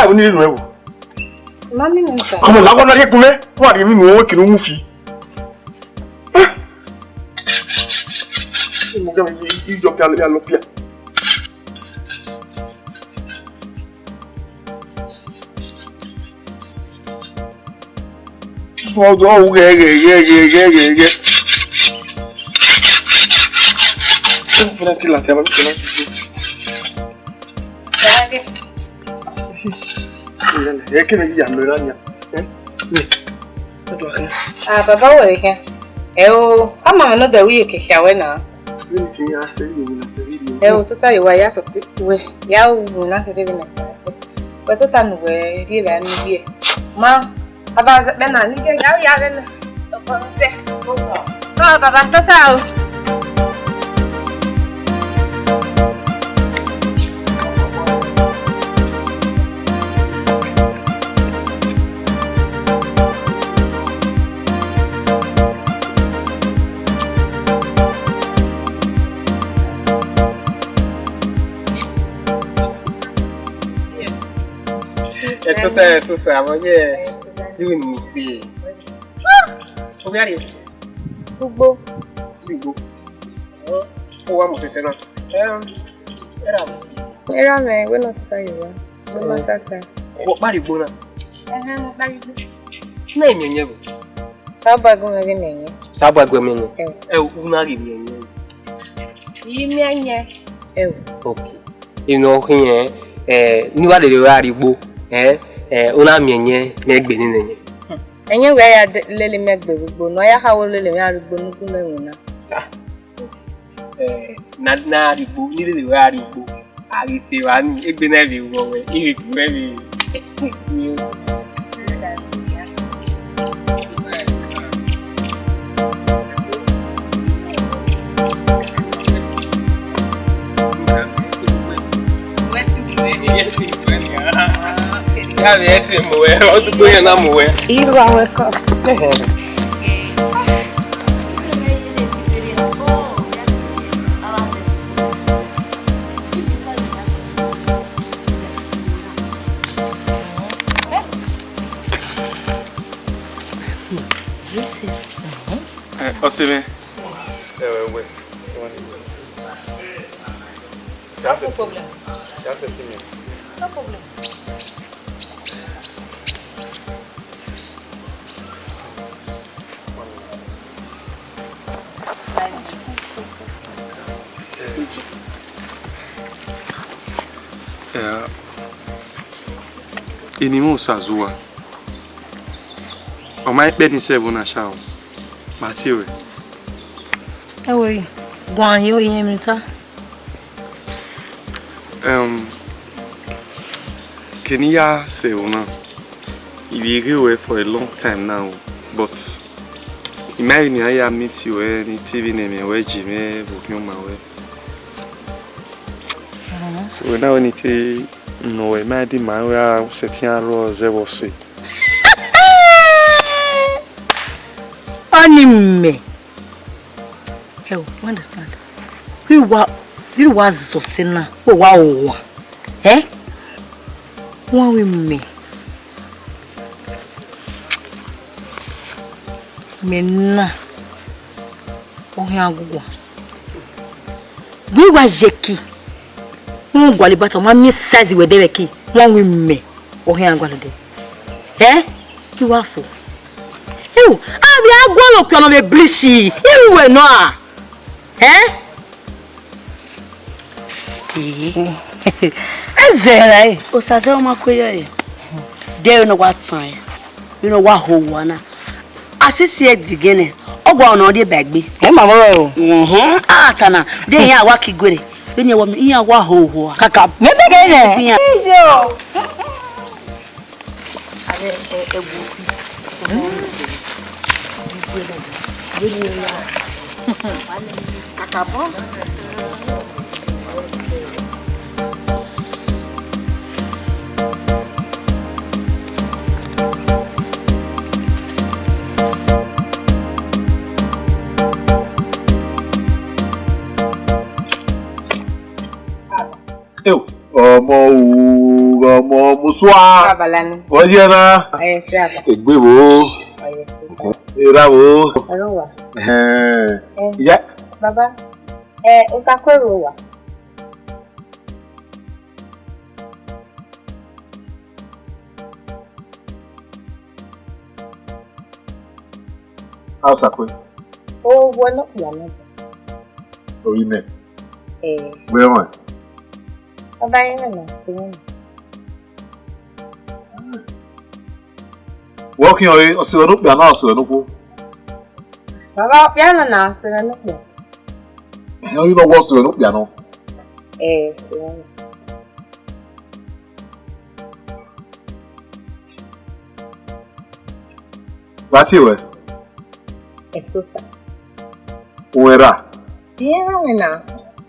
I will need no. Mommy, come on, I'm gonna get me. What do you mean working on movie? You don't get a look here. Oh, yeah. Definitely, I'm Papa, we can. Oh, I'm another week here now. Anything I say, you will not believe. Oh, to tell you why I have to. Yeah, will not live in excess. But the time we give an idea. Ma, about the man, you can go, Papa, So say, I'm doing music. Where are you? Go. Oh, what must I say now? Era, we're not sorry. What body bona? Name your name. Sabago again. Sabago, Unari. Okay. You know, here, nobody will una mienye meg Benin. And you wear Lily Megbo, no, I have Lily Maribunukuna. Not nearly where you I see one, it's been everywhere. It's very new. You are welcome. Osime. No problem. No problem. Inimu Sazua. O my bed in seven na show. Matiwe. How are you? Go on, you hear me, sir? Kenya say una. We away for a long time now, but imagine I meet you any TV name where Jimmy book you my way. So now we need to know imagine my way setting a rose ever say. Anime. Hell, understand? You was so sinner. Oh wow. Eh? One with me. Mena. Oh here go. We was Jackie. One gwali but my miss says we dey key. One with me. Oh here go dey. Eh? You are fool. You, I be a go on the blishy. You were no. Eh? Ezera, o saze uma koyo. There no what time. You know what ho wana. Asisi e digene. Ogwa no de bagbe. Eh mama o. Atana. De ya wa kigwere. Enya wa iya wa ho ho. Kaka, me begene. Ijo. Ale Kaka bo. Eu, ọmọ bonsoir. Bonjour. Egbebo. Bravo. Yeah. Baba. Osakwero wa. How's Akwe? Oh, we're not young. Oh, you mean? Where am I? Baba, I'm not. Walking away, or so look down also, no. Baba, piano now, so I'm not. No, you know what's the look piano? So. What's your Esosa. Where are? Piano now,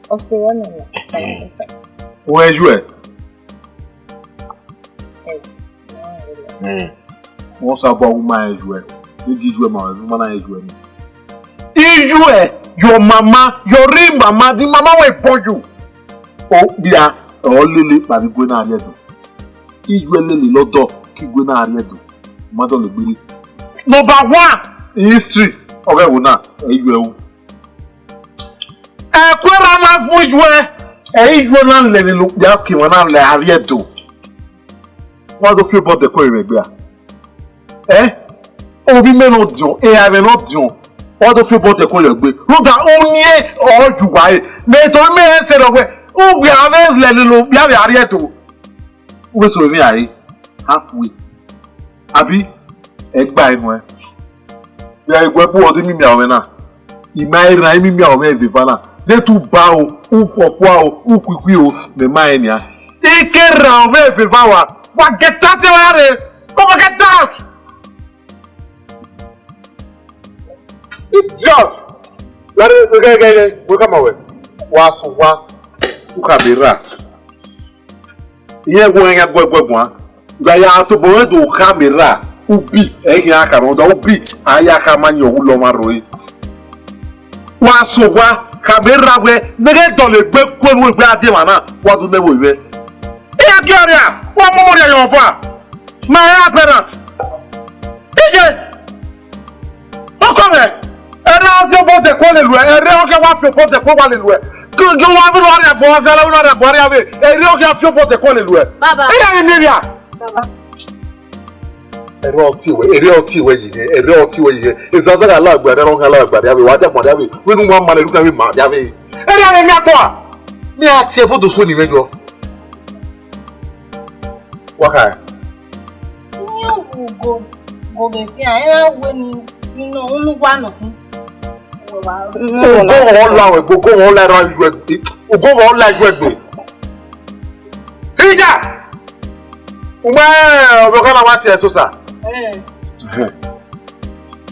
or so on. Where you at? What's about my Israel? You give you my woman Israel. Israel, your mama, your real mama, the mama will for you. Oh, dear, all Lily, but the good area. Israel Lily, Lotto, Kiguna area. Mother Libby. Number one in history. Okay, Wuna, Israel. Querama for you. Israel, let me look the Akiwana area too. What do you feel about the query? On vit même l'audion et avec l'audion. On doit faire pour te coller. Nous avons nié or du bail. Mais ton mère c'est le way. Ou bien avec les loups, bien arrière tout. Où est-ce que vous allez? Halfway. Abi, egba moi. Ya egba pour on mi à maintenant. Il m'a ira mi à on vivant là. De tout bas ou fofo ou kwikwi o me mai nia. E que ra on vivant wa. Wa get out there. Come get out. Idiot! We come away. Wa ukabira. Iye go enya gbogbo. Ga ya to bo do kamera ubi e ya ka no da ubi aya ka manyo ulo maroi. Wa so wa kamera we nege do le gbe ko we gbe ade mana wa do newo we. E ya ki area wa mo ria yo ba. My parents. Ije. Okome. Era fi obo de ko le lu e re o ke wa fi obo de ko wa le lu e ki wa bi lo re bo se la re bo re ave e re o ke fi obo de ko le lu e Baba e ya ni ria Baba ere o ti we yi izaza ga la gba re ro ga la gba ave wa ja mo ave we nu mo ma le lu ka we ma ave e re ni akọ a ni a ti e fodo so ni mejo wa ka ni go be ti an era we ni inu unu wa no Ogo won la we gogo won la ra ju egbe ogo won la ju egbe Ija Uma obo kana wa ti esosa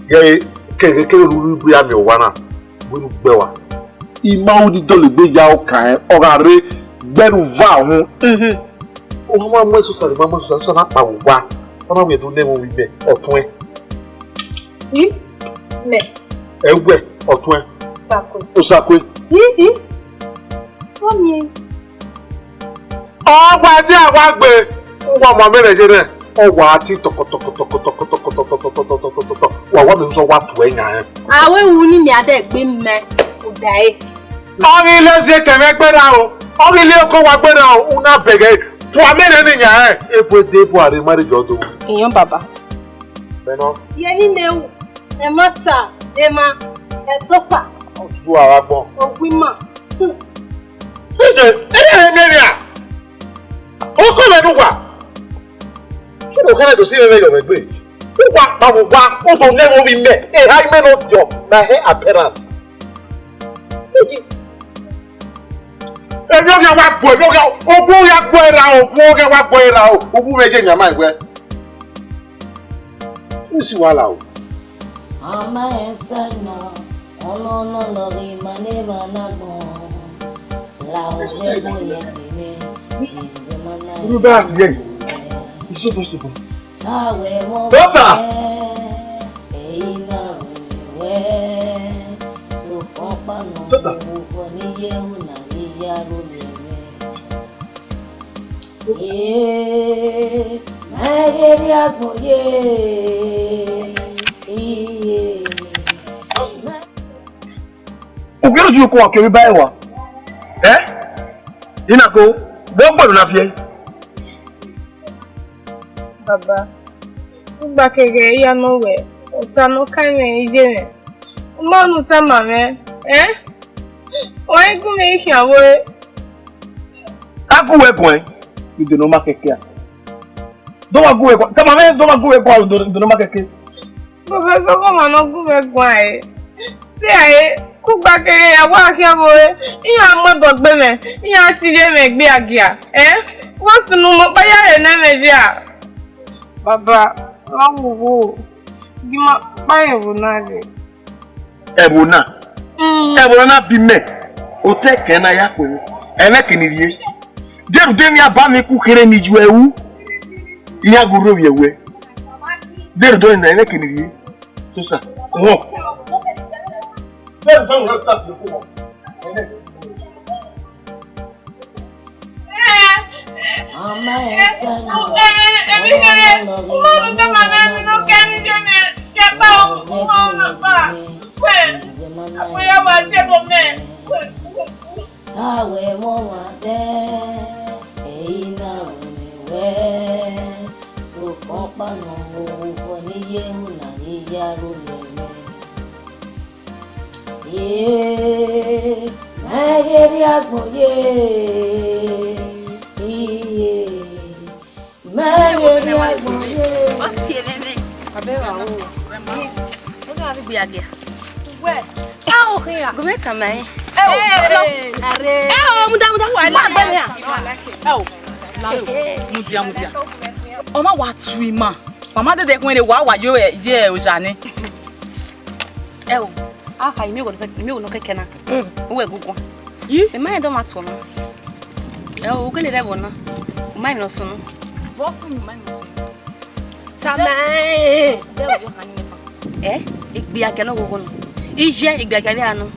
ye ke ru bu ya mi wa na bu gbe wa ima odi do le gbe ya o kan o ga re gberu va hun o ma mo esosa le ma mo esosa so na pa wo wa ona we do le wo wi be otun e me ewe otun e Osakwe Omi Ọgba tí àwa gbé ngwa mo mere jere ọgwa ati tokotoko wa wa me so wa tu enya e awe wu ni mi ade gbe mme udai Ori le se keme gbera o ori le ko wa gbera o una bege tu amere ni nya e epo de epo are mari jodo Iyan baba Beno Ye ni mewu e mata e ma e sosa tu àwa gbon Ogwima Meria o ko le nuwa Kí ló kare do si me yo me gbe Uwa pa wo wa o to le wo wi me e ha me no jo na he appearance Ebi o wa po ebi o bu ya po era o bu o wa po era o bu meje nya ma igwe Si wala o Amahense no ono lori mane managbon la o le mo ye ni Ruba ye Iso possible tawe mo Doctor eina we so papa no Sister ko ni ye una ni ya ro le O que eu com aquele bairro? Inago, boa na vieille. Baba, o baquegue ia no way. O tano caime higiene. O mano tamame, Why go make your way? I go away, boy. You do not make care. Don't go away. Tamame, don't go away, do not make care. Baba, so come on, go away. Say, I cook back a walk here, boy. You are my dog, Benin. You are TJ make be a gear. What's the number by your name? Baba, long give my fire will not be. Ebona bi me. O te ken na ya ko. Ene kenirie. Deru de mi aba mi ku kere mi ju ewu. Iya guru wi ewe. Deru do na ene kenirie. So sa. Wo. Deru do na ta fi ko. Amahense no. Tawe mama de eina we so kopa no foni ye una ya rule ye mageri agboye mageri agboye o si eveme abera o o ga bi agia we ah o ya go meta mai muda Oma wa tuima mama de kun le wa yo ye o jani aka mi go no keke na o we gugu yi e mai do ma to no o ke le be bona o mai no so no bo so mi mai no so tamai de o yo hani igbi ake no gugu no ije igbi ake bi anu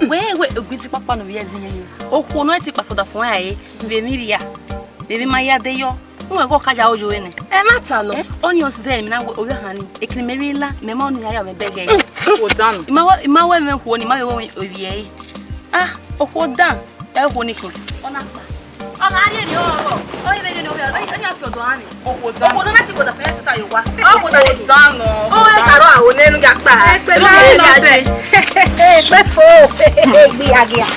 we ogiti papa no bi ezin okwo no ti pasoda fun aye be miria be ma ya de yo won go kaja ojo ene mata no oni o se mi na o hani eklimerila me ma onu ya me bege o dan ima we me ho ni ma we owie okwo dan ho ni kin ona pa ona ari ni o ye be ni o ani ati odo ani okwo dan okwo no na ti go da fe ta yo wa okwo dan no o e karo awo nenu ga pa pe na pe fo gbi agia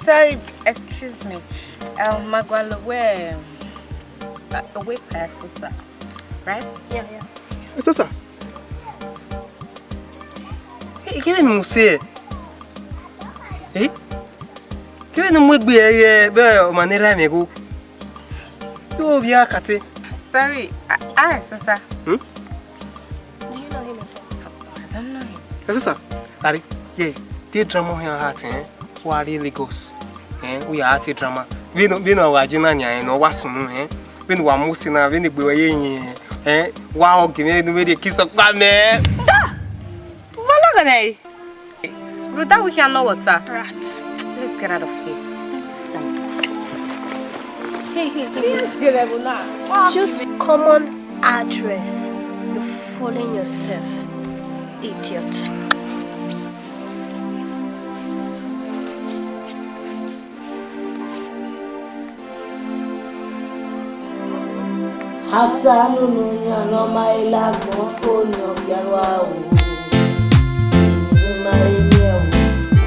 Sorry, excuse me. Magwalo, where away path was that? Right? Yeah. It's okay. Hey, give me say. Eh? Give me no be manera me go. You be akate. Sorry, I Sosa. Do you know him? I don't know him. Sosa. Ari, yeah. The drama here heart Wari Lagos. We are at drama. We know our Junania and Wasunu, when one Musina, when the boy, wow, give me a kiss of man. Malagane. Ruda, we can know what's up. Right. Let's get out of here. Hey. Choose common address. You're fooling yourself, idiot. Hata nunu no maila phone yo yarwa o mari yo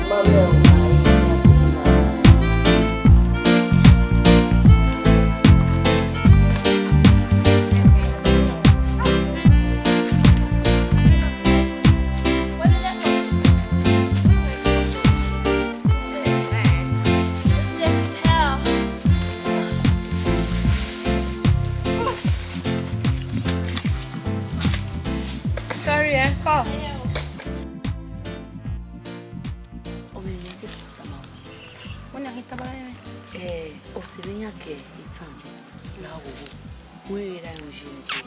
mame Osirinya ke itan lawo we ra ojinje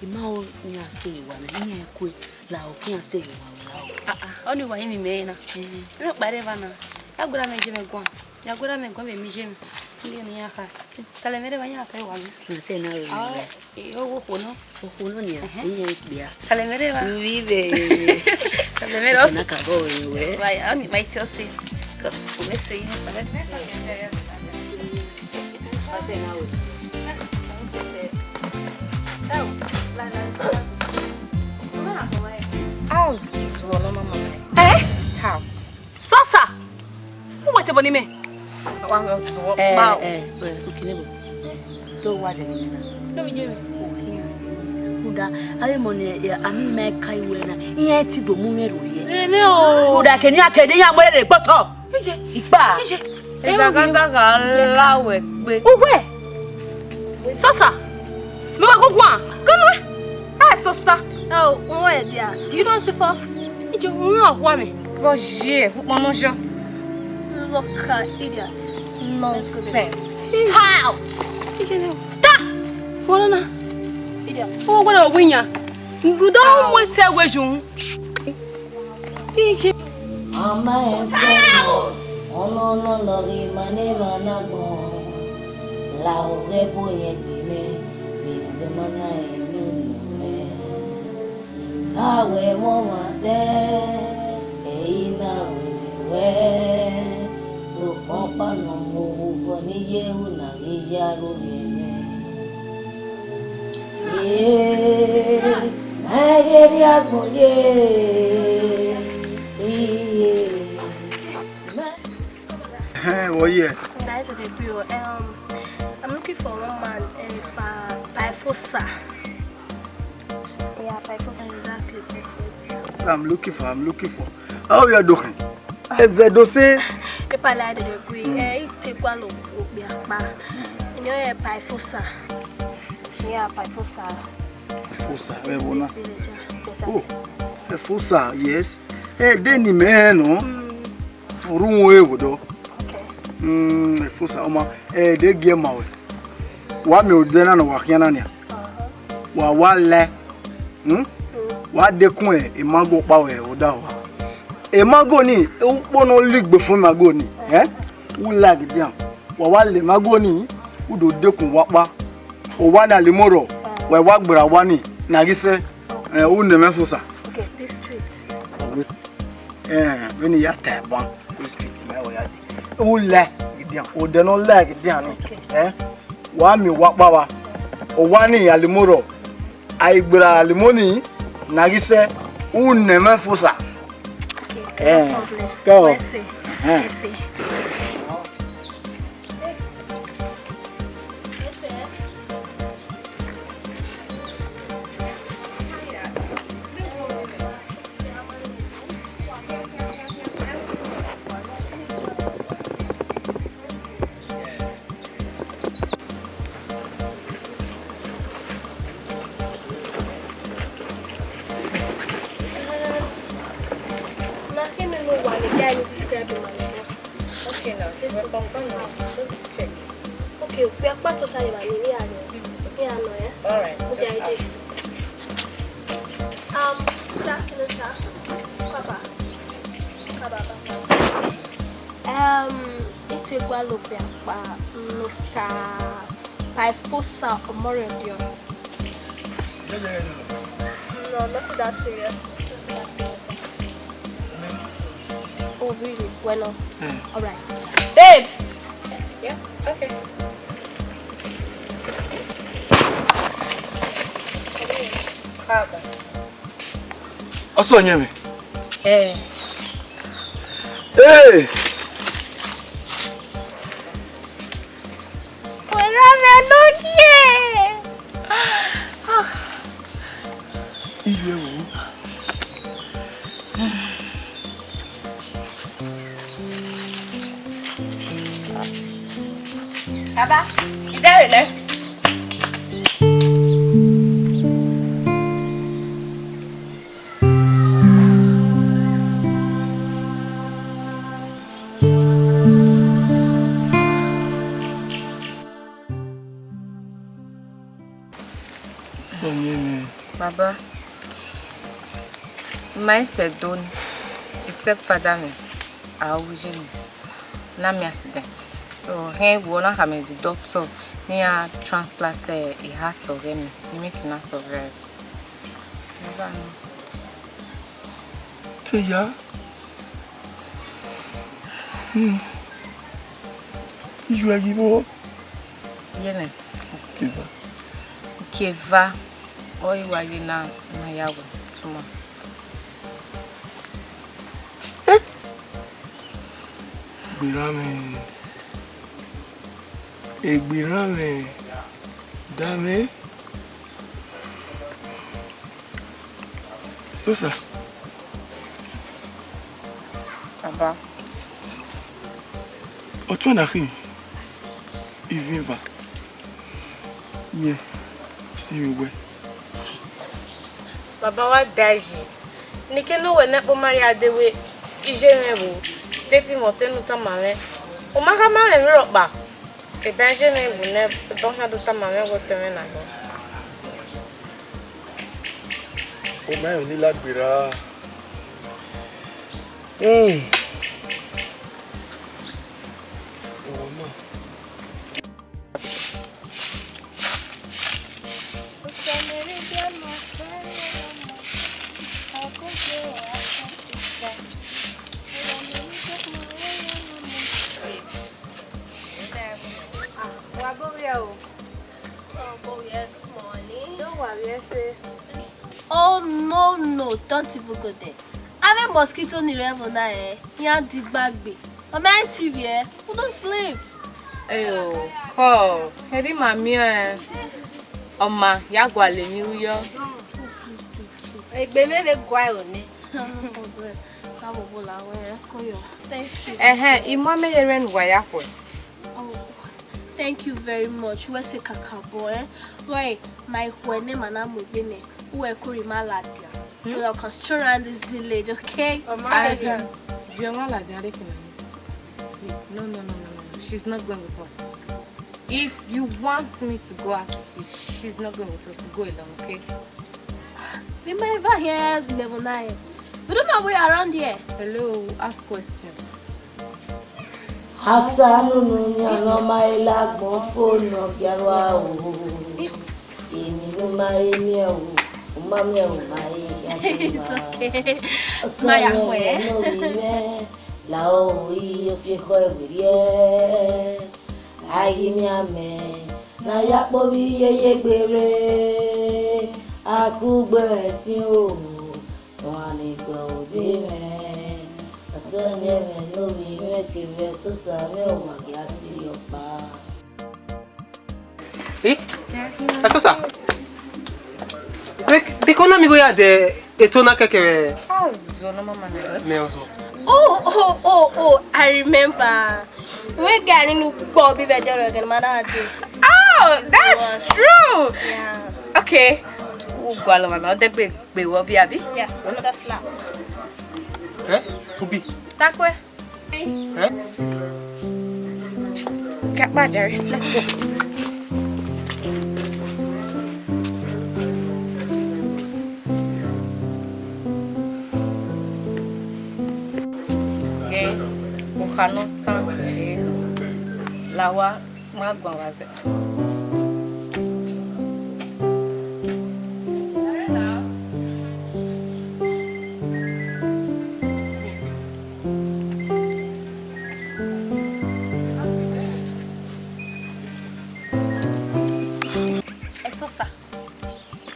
Imao ni stay one. Ni ekwe la okin stay one. Only wa himi me na. No bare bana. Agora me je me gwan. Agora me gwan be mi je. Ndi ni aka. Kale mere ba nya kai wa mi. Na se na ro. O wo hono. O hono ni. Ni bia. Kale mere ba. Vive. Kale mere o. Na ka go we. Vai, ami mai tio se. Comecei, né? Sabe? Fazer na outra. Sosa! O que é bom nime? O que lembro? Tô guardando. Não me diga. Uda, aí mone, a mim me caiu na. E é ti do mundo é meu. Uda que nem a que nem a mulher de boto. Ipa. Ezagazaga lawe gbe. Uwe. Sosa. Me wa gugwa. Kanu. Sosa. Oh, where dia? Do you know us before? Ije unwa wa me. Goje, puponojo. Look at idiot. Nonsense. Tout. Ta. Wala idiot. Oh, wala winya. You don't wait till we jun. Ije. Amahense. Ono lori mane manago. La orebo yegime. Be mana enu me. Tawe mo mate. Eina we. So papa no mo ni yehu na yaro yeme. Ayeri agboye. Oh yeah. Nice of you. I'm looking for one man, Paifosa. Yeah, Paifosa exactly. I'm looking for. How you are doing? Is the dossier? If I like the degree, it's one of the and you're Paifosa. Yeah, Paifosa. Oh, Paifosa, yes. Deni me no. Room we wodo. Paifosa oma de gie mawe. Wa me odena no wa kiana nia. Wa wale. Wa de kun imago pa we oda wa. Imago ni upo no ligbe fun mago ni. U lag diam. Wa wale mago ni udo de kun wa pa. O wa na limoro. We wa gbara wa ni na gise u ne mefosa. Okay, this street. When you tap one, this street me o ya di. U lag diam. O de no lag diam ni. Wa mi wa pa wa. O wa ni alimoro. Ai gbara limoni na gise u ne mefosa. Go. Let's see. Okay, now this is confirm now. Let's check. Okay, we are part of the yeah, no, yeah. All right. Okay, good afternoon, sir. Papa. It's a Guadalupe, Mr. Paifosa Omoredio. No, not that serious. Oh, really? Well, all right. Babe! Yeah, okay. Also, nyame. Hey! Baba, is there enough? So nyame. Baba, my said don't stepfather me. I always na me accidents. So he will not have me the doctor near transplant a heart of him. He make him not survive. Never know. Tia. You are giving. Yeah. Kiva. Kiva. Oh, you are na yawo too much. Egbirame. Dame. Sosa. Baba. Otuana ri. Ivinva. Yeah. See you where. Baba wa daji. Nike no we na po Maria dewe ijenebo. Teti motenu tamame. O maka ma le mi ropa. E ben jenebo ne don ha do tamame go teme na go. O mai oni lagbira. Oh no, don't even go there. I have a mosquito in the level now, eh? You dig bag be. I'm on TV, eh? Who don't sleep? Ayo, oh, hedi mami eh. Oma, ya gwale mi uyo. Egbe me gwa oni. Thank you. Imo me yeren gwa ya ko. Thank you very much. We say kakabo, eh? Why my name and Bene. Who are Kurimaladi. So I can stroll around this village, okay? No. She's not going with us. If you want me to go out with you, she's not going with us. Go along, okay? We might ever hear level 9. We don't know where around here. Hello, ask questions. Hatanu no mai lagbon phone ogiarwa o. Emi no mai mi o. Mami o mai It's okay. Maya no la o yo fijo ewirie. Agi mi ame na ya po bi yeye gbere. Akugbe ti o. Wọ́n ní gbo ode me. Asanye me no mi me ke me so sa me o magi asiri opa. Asosa. Dikona mi go ya de etona kekere. Azo no mama na. Me ozo. Oh, I remember. We got in go be better again, man. Oh, that's true. Yeah. Okay. Gwalo mama, de gbe wo bi abi? Yeah, another slap. Ubi. Sakwe. Get back, Jerry. Let's go. Okay. Ukano san lawa magwa waze. Exosa.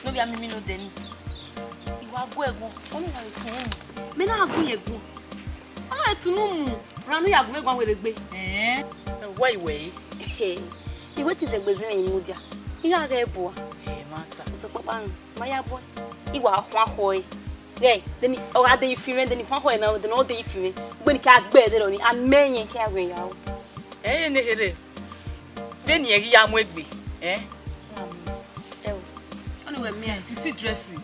No be amimi no deni. Iwa go egu. Oni na etunu. Me na agu yegu. Ona etunu mu. Ranu ya go egwan were gbe. Wai. Iwe ti zegbezi ni mudia. Iga ga ebo. Mata. So papa nu. Maya boy. Iwa hwa hoi. Hey, deni o ade ifire deni hwa hoi na deni o de ifire. Gbe ni ka gbe de lo ni amenyen ka agwe ya o. Ne here. Beni eri ya mu egbe. Oni we me You see dressing.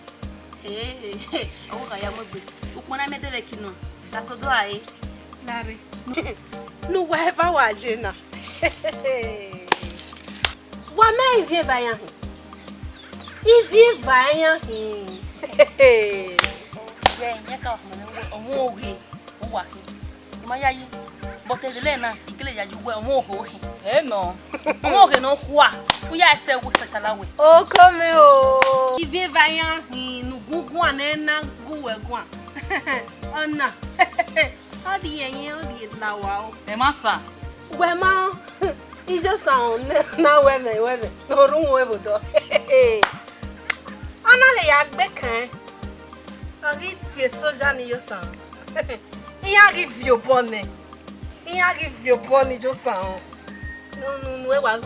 Owo ka ya mo gbe. Ukpona me dele kinu. Ta so do ai. Larry. No whatever wa jena. Wa mai vie ba yan. If you buy him. Yeah, you can't but the Lena, you well more. Eh, no. I'm walking no qua. We are still with Sakalawi. Oh, come here. If you buy him, no good one and not go one. Oh, no. How do you now? The matter. Well, ma, it's just sound now. Women, no room over door. Another yak back. I'll get your soldier in your son. I'll give you bonnet. I'll give you bonnet just sound. No, no, no, I'll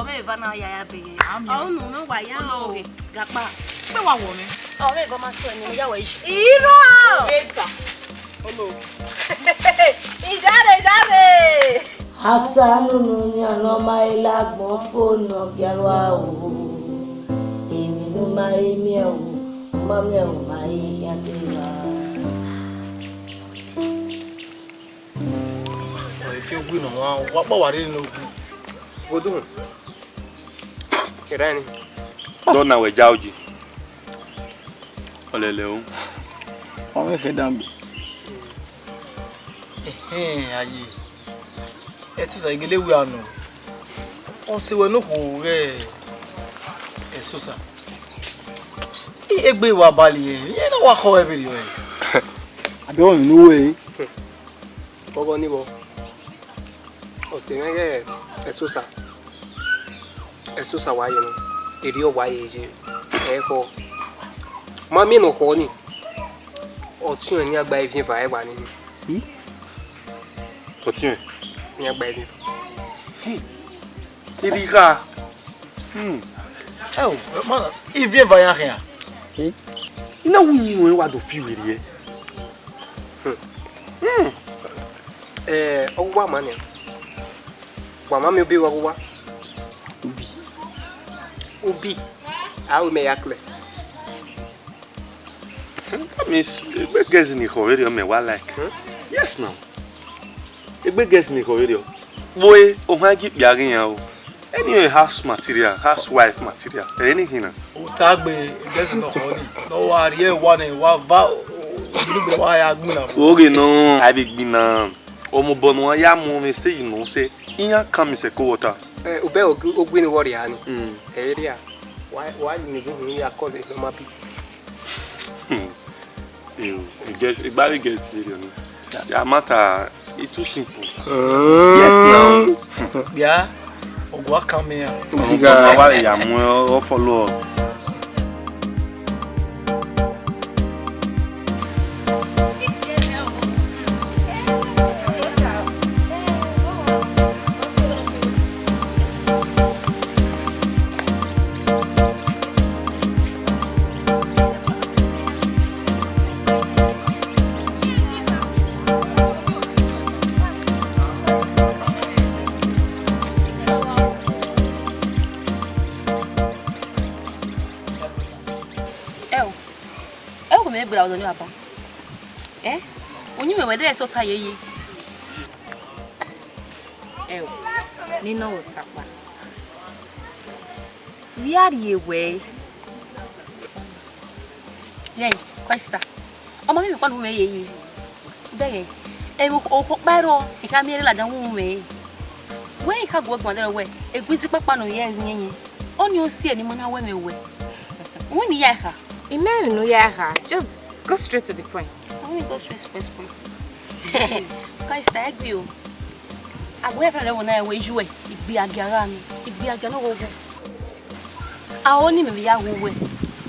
be Vanaya. Oh, no, why I know. Got back. No one woman. Oh, they go my son in your way. Hata nunu no mai lagbon phone gerwa o. Emi no mai mi o. Mami o mai ya se wa. If you go no what worry no go do. Kirani. Don't know where Jauji. Oleleo. On me dambi. Ayi. It is a gele we are no. On se we no ko Susa. Egbe wa bali ye no wa ko every way. I don't know way. Pogo ni bo. O se mege Susa. Susa wa ye no. Irio wa ye je. Ko. Mami no ko ni. O tun ni agba ifin fa e wa ni. Continue. Minha baby. Iriga. Oh, mano, e vem vai a rea. Não eu do fio iria. Owa mania. Wa mami obi wa wa. Ubi. Au me yakle. Miss, guess ni ko radio me wa like. Yes now. Egbe guess ni ko radio. Boy, o ha gi biarin ya o. Any house material, housewife material, anything. Utagbe guess no ko ni. No wa rie one wa va. Ibi wa ya gbina. Oge no, I be gbina. O mo bonu ya mo me stage no say, iya come se ko water. Ube ogbini wori ani. Area. Why you go here call it no mapi. You guess it barely gets video. The matter it's too simple. Yes now. Yeah. Ogwa come here. Usiga wale ya mo follow. Eh? When you were there, so tired. Ni no tapa. We are here way. Yay, questa. O ma mi quando me yi. Dai. E o ko baro, e ka mi la dan wu me. We ka go gbon there we. E gusi papa no yes nyin. Oni o si ani mo na we me we. When ya ha. Imagine no ya just go straight to the point. I want to go straight to the point. Guys, thank you. I go every when I wait you. It be a garan. It be a gano over. I only me ya wo we.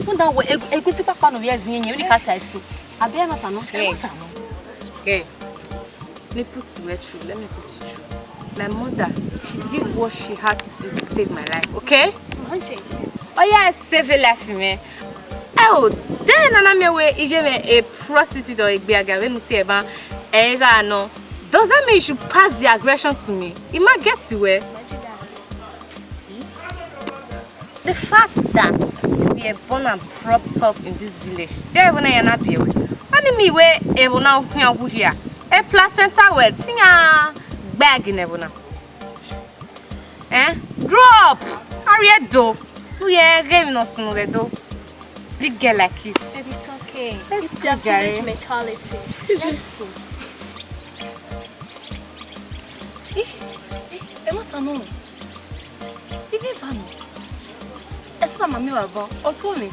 When that way, a good papa no yes ni you can't test. I be not no. Okay. Let me put you through. Let me put you through. My mother, she did what she had to do to save my life. Okay? Oh yeah, save a life for me. Oh, then I'm way a prostitute or a beaga when you say about no. Does that mean you should pass the aggression to me? It might get to where. The fact that we are born and brought up in this village, there when I not be away. And me where I will now here. A placenta wet. Tinha bag never now. Drop. Hurry do. We are getting us no do. Big girl like you. Baby, it's okay. Let's It's their go, Jerry. village mentality. What's a no? Even Vano. As some of me are born, or told me.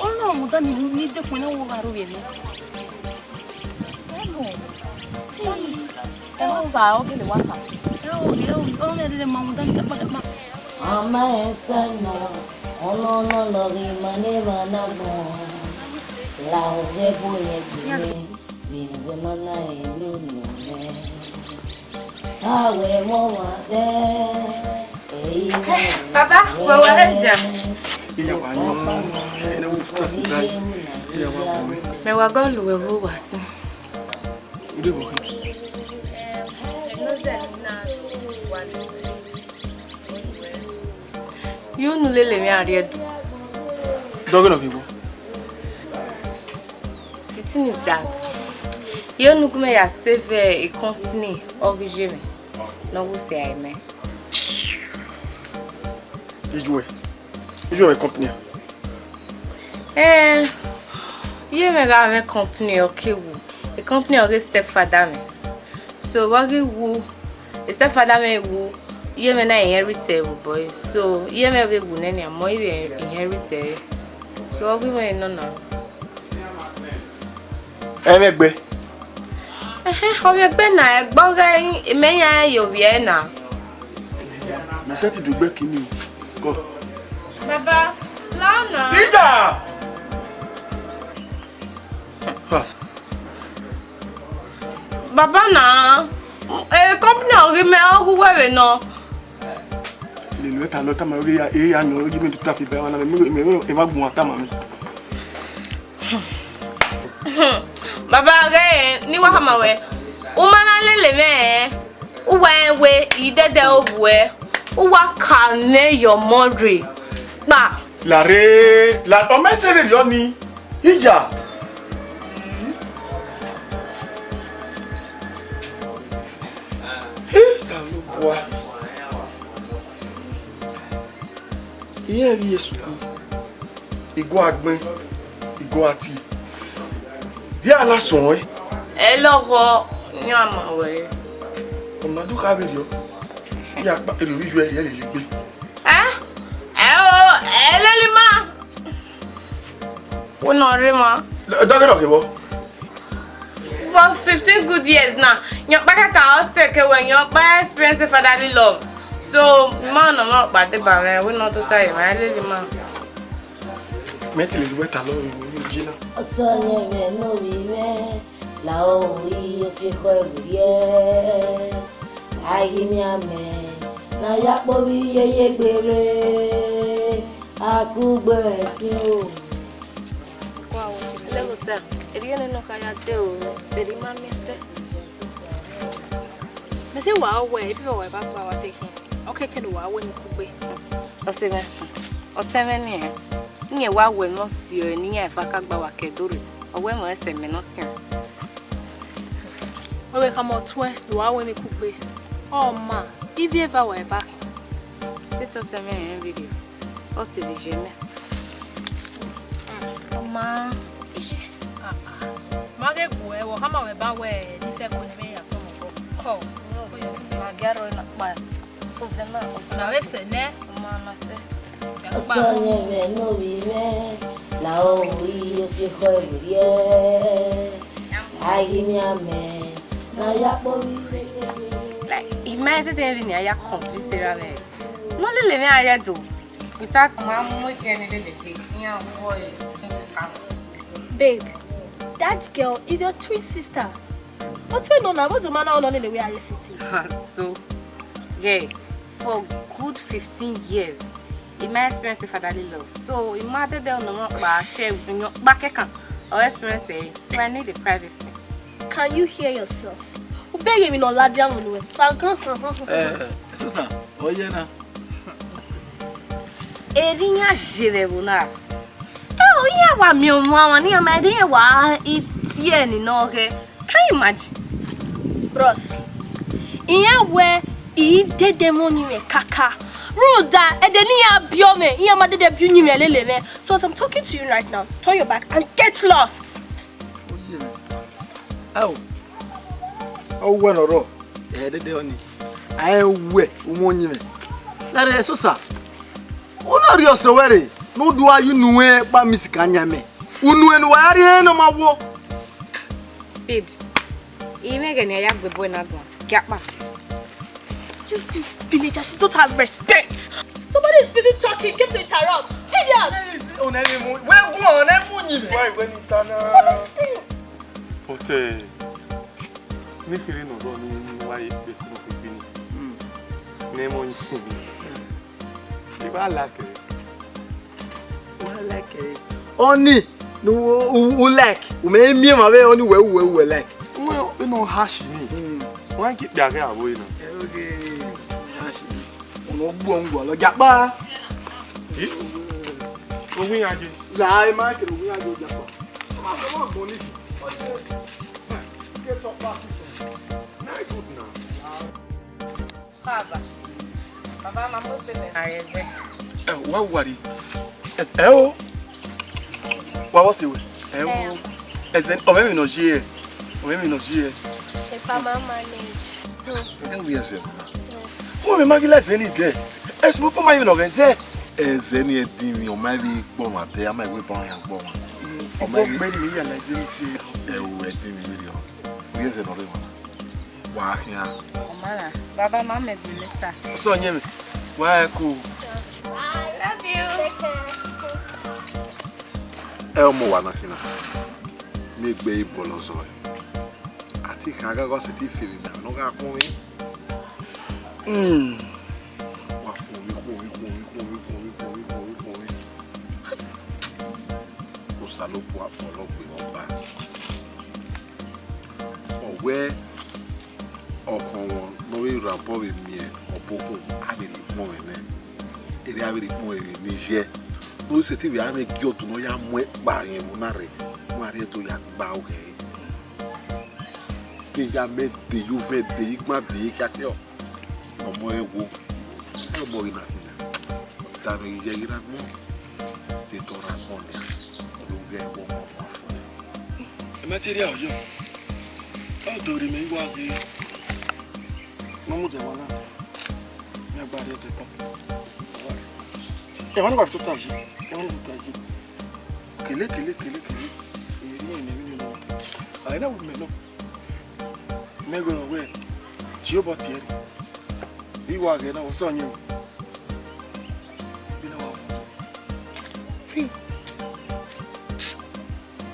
Oh no, Madame, you need the winner over really. Oh, I'll get the water. Oh, only the mom than the mother. Amahense no, ono no lori maneva na bo. La ore boye bi be mana elu no me. Tawe mo wa de. Baba, we're ready. Me wa go lu we wo wasi. You no lele me aried. Dogging of you. The thing is that you no come ya save a company origin. No go say I me. You a company. You me got a company okay wo. A company or stepfather me. So what you a stepfather me wo. You may not inherit boy, so you may be good any more inherit. So I'll give you no. Emegbe. How you been now? Boga, may you Vienna. I said to do back in you. Go. Baba, Lana. Leader! Baba, na. A company will give me all who wear no. Let a lot of Maria, I know you to traffic by one of them. Baba, ni wa hamawe. Umana lele me. Uwe we ide de obwe. Uwa kane your mother. Ba. La re, la o me save yoni. Ija. Boy. Here he is. Igo agbon, igo ati. Bí alason e. E lowo ni amawe. O ma du ka be yo. Ya pa ero wi ju e le gbe. Elelima. Wona re ma. Dogo ke bo. For 15 good years now. Your back can stay when your experience fatherly love. So, man, I'm not bad, but we're not to tell you, I live in man. Mentally, you went alone, Gina. Sonye me no vive, la oí of your coy, I give me a man. Na ya bobi ye gbere, a good bird too. Wow, Lego sir. Eliane no kaya deo, dedi mami se. Me say wa we if you wa back wa taking. Okay, can wa we nkugbe. O se me. O teme ni e. Nye wa we no si o ni e fa ka gba wa kedore. O we mo ese me no tin. We come out twe, wa we me kugbe. Oh ma, if you ever wa back. C'est o teme en video. O te vi jeme. O ma. Mage gwe wo kama we ba we ni fe ko ni be ya so mo. Oh, na garo na pa. Ko vena na we se ne ma na se. Sonye me no vive, la oí of your coy, I give me a man. Na ya bobi. Like, imagine even ya confuse me. No le me area do. Without my mom getting the yeah, boy. babe, that girl is your twin sister. But we know now what's the man on the way I sitting. So, yeah, for good 15 years, in my experience of fatherly love. So, it mattered that no more share when you're back or experience it. So, I need the privacy. Can you hear yourself? Who beg me no lad down when we Susan, oh yeah na. Erinya jelebuna. Oh yeah, wa mi o mama ni ama de wa itie ni no ke. Can you imagine? Bros. Iya we I dede money me kaka. Ruda edenia biome. Iya ma dede biuni me leleme. So as I'm talking to you right now, turn your back and get lost. Oh. Oh when oro. Dede oni. I we umonyi me. Na re so sa. Una ri osowere. No do you nuwe ba misikanya me. Unu enu wari no mawo. Babe. Imege ne ya gbebo na do. Kiapa. Just these villagers don't have respect. Somebody is busy talking, keep to interrupt. Idiots! But me feeling no run why it be no be. Name on you. I like it. I like it. Only no like. We me ma we only we like. We no hash me. Why keep that guy away now? Okay. Ono bu ongo lo japa. Ogun aje. La e ma ke ogun aje japa. Ma ko mo ni. Get up back. Very good now. Baba. Baba mama se be areze. What worry? Yes, oh. What was it? Oh. As an oh maybe no je. Maybe no je. If I'm manage. Can we say? Oh, me magila zeni de. Es mo po mai no genze. Zeni e di mi o mai vi po ma te ama we po yan po ma. O mai vi me ya la zeni se. We di mi video. We say no re ma. Wa ya. Omala. Baba mama be later. So nyeme. Wa ku. I love you. E mo wa na kina. Me gbe ibolo zo. Ati kan ga go se ti firi na no ga kun mi. Wa fun mi. Ko salo po apolo pe oba. Owe okon won no we rapport with me opoko abi mo ene. Ere abi mo e ni je. No se ti bi ame ki otu no ya mo e pa yen mo na re. Mo ari to ya gba o he. Ki ya me de you ve de igba de ki ati o. Ọmọ ewo ọmọ ina fina tare ije ira mo te tora konde do ge wo mo fo E material yo. O do ri me wa ge. Mo mu je wala. Me gba re se ko. E won gba to taji. E won to taji. Kele. E ri ni no. Ai na wo me no. Me go we. Ti o bo ti eri. Iwa ge na wo so yin. Bi na wa.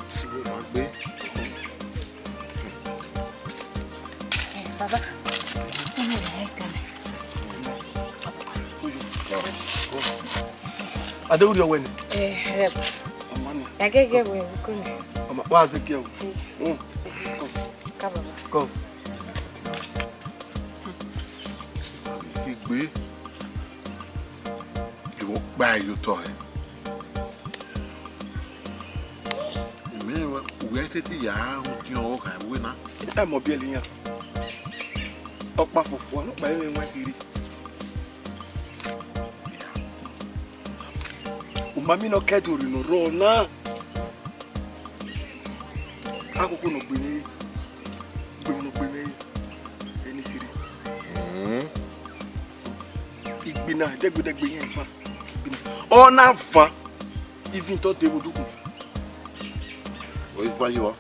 siwo ma gbe Baba. Ade uri owe ni. Rep. Amani. Ya gege we ko ni. Ama wa ze ki o. Ka baba. Go. si gbe iwo gba yo to e me we se ti ya o ti o ka we na E mo bi eliyan. Opa fufu no pa ewe nwa kiri. O mami no keduri no ro na. Akoko no gbe ni. Eni kiri. Igbina jegudegbe yen fa. Ona fa. Even to de moduku. o ifa yo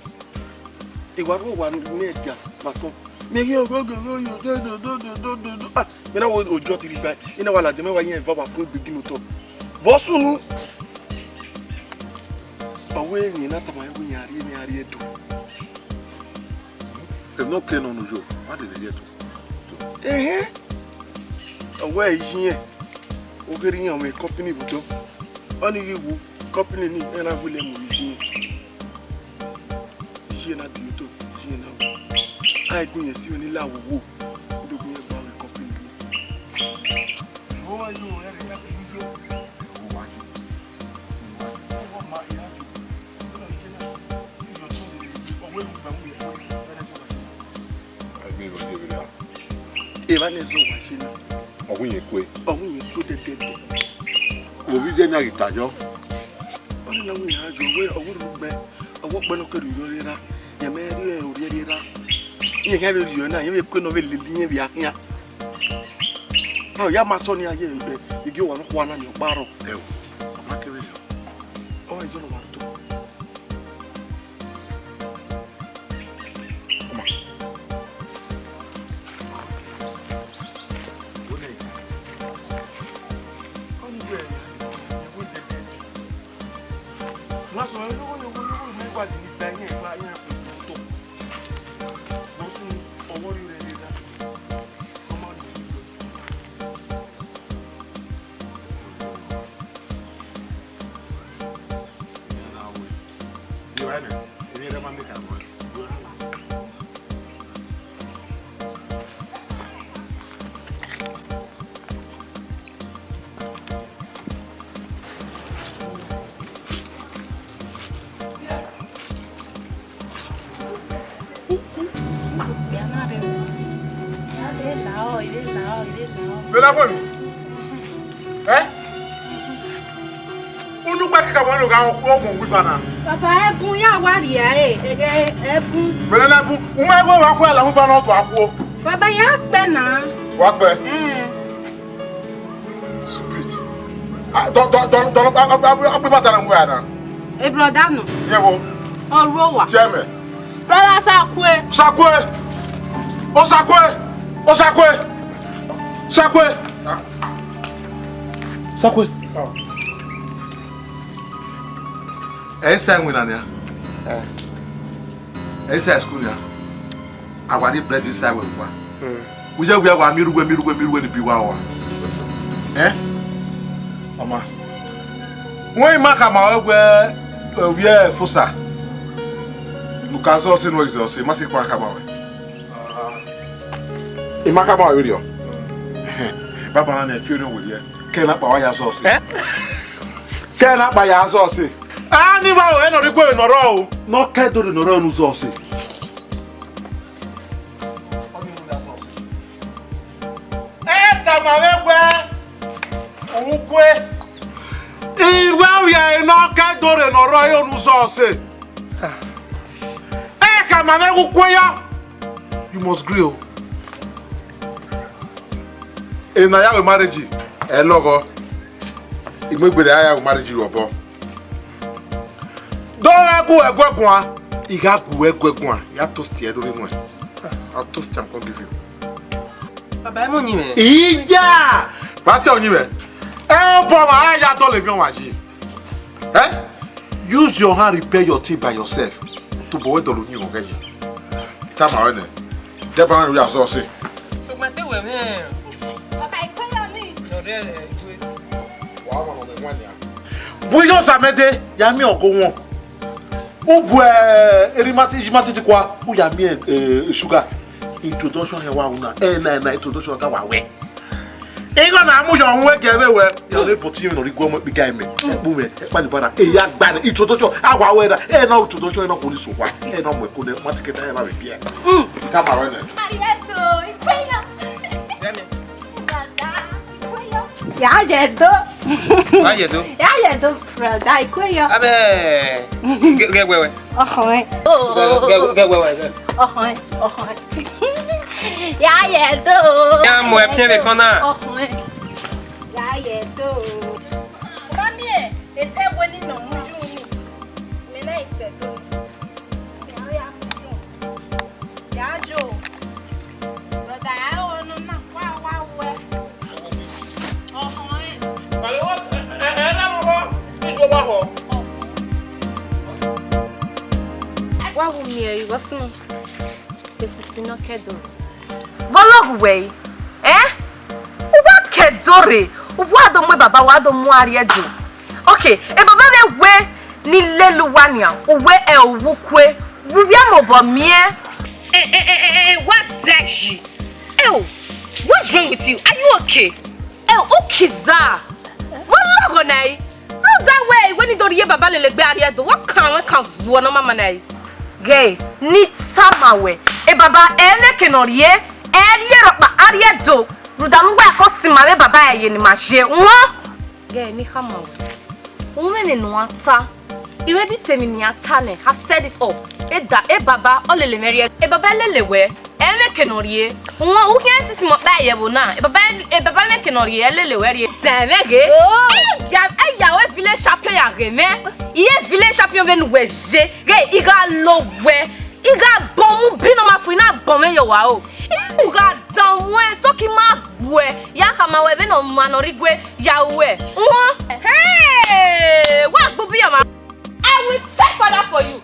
Iwa ro wa ni eja maso. Me ri ogogo yo do. Ah, me na wo ojo ti ri bai. Ina wa la je me wa yen fa wa fun gbeginu to. Bo sunu. Owe ni na ta ma ewu yan ri ni ari edo. e no ke no no jo ma de le to Owe yin e. O geri yan me company buto. Oni yiwu company ni e na wule mu yin. Ṣé na di to, ṣé na. Ai gun yen si oni lawo wo. Dogun yen gba we company ni. Wo wa yo e re láti video. o wa ju Wo ma ya ju. Owe mu ba mu ye. abi Eva nezo washini. Ogunye kwe. Ogunye kwe de. Obi je nya gitajo. Oni na wi hajo we oguru gbe. Owo pe no keru yorira. Ya me ri e orira. Ye ga be ri na, ye be ko no be lili ye bi akya. Oh, ya maso ni aye be. Igi wa no kwa na ni oparo. Ewo. Oma kere. Oh, izo no wanto. Papa, ebun ya wari ebun. Bele na bu, uma go wa ko la mu ba no to akwo. Baba ya pe na. Wa pe. Spirit. Don't abi bata na mu ya na. E brother no. Ye wo. Oro wa. Jeme. Brother Sakwe. Sakwe. O Sakwe. O Sakwe. Sakwe. Sakwe. Essa ngwina nya. Essa school nya. Awari bread inside we kwa. Uje we wa mirugwe ni biwa wa. Mama. Wọ́n maka ma we we fusa. Lukazo se no exo se masi kwa kama we. Imaka ma we dio. Baba na fi no we ye. Ke na pa wa ya so se. Ke na pa ya so se. Ani ba o eno ri gwe no ro o. No ke do no ro nu so se. Ma we gwe. Ugwe. Iwa ya ino ke do no ro yo nu so se. Come on, you must grill. In a young marriage, a logo. It may be the young marriage you are. Don't go a guagua. You have to work guagua. You have to steer the one. I'll toast them. I'll give you. Papa, I'm on you. Yeah. What's on you? I told you. Eh? Use your hand, repair your teeth by yourself. To boy to look you okay. Come on, Deborah, we are so sick. So, my two women. Papa, I call on me. No, really. Wow, on the 1 year. Boyo Samede, Yami or go on. Ubwe, Erimati kwa, Uyami sugar. Introduction here, Wauna, and introduction of Kawawe. Ego na amu yo nwe ke wewe yo le poti yo ri gwo mo bi kai me bu me pa ni bara e ya gba ni introduction agwa we da e na introduction no ko ni so kwa e no mo ko ne matiketa ya ba be bia come around it Arigato ikweyo ya yedo ya yedo brother ikweyo Abe ge wewe ohoy ge wewe ohoy ya yedo ya mo e pien le kona ohoy ya yedo mami e te woni no muju ni me na isedo ya muju ya jo brother I want na wa we ohoy ale what na mo ho ti jo ba ho wa wo mi e wasun esisi no kedo Vologu way, What kedore? What do my baba? What do mo ariedo? Okay, e baba be we ni leluwania, we e wukwe, wubia mo bo mie. What dashi? What's wrong with you? Are you okay? Okiza. Vologu nai. How that way when you don't hear baba lelegbe ariedo? What can zuo no mama nai? Gay, ni samawe. E baba ene kenorie. Ariedo. Rudanwa kosima be baba ye ni maje. Ge ni kama. Unme no ata. You ready tell me ni ata ne. Have said it all. E baba olele merie. E baba lelewe. Eme kenorie. Unwa uhian tisi mo ba ye bo na. E baba me kenorie lelewe rie. Temege. Ya we village champion ya reme. Iye village champion be nu weje. Ge iga lowe. Iga bomu bino mafina bome yo wa o. Uga danwe so ki ma bue ya kama we be no manorigwe ya we. Hey! What go be ma? I will take father for you.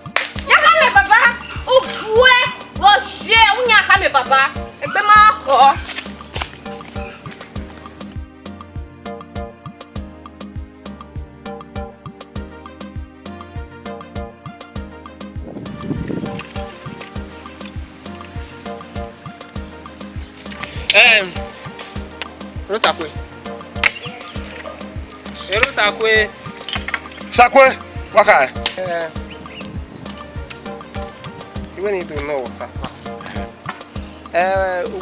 Ya kama baba. Ubue go share unya kama baba. Egbe ma ko. Sakwe. Ero Sakwe. Sakwe, waka. You need to know what.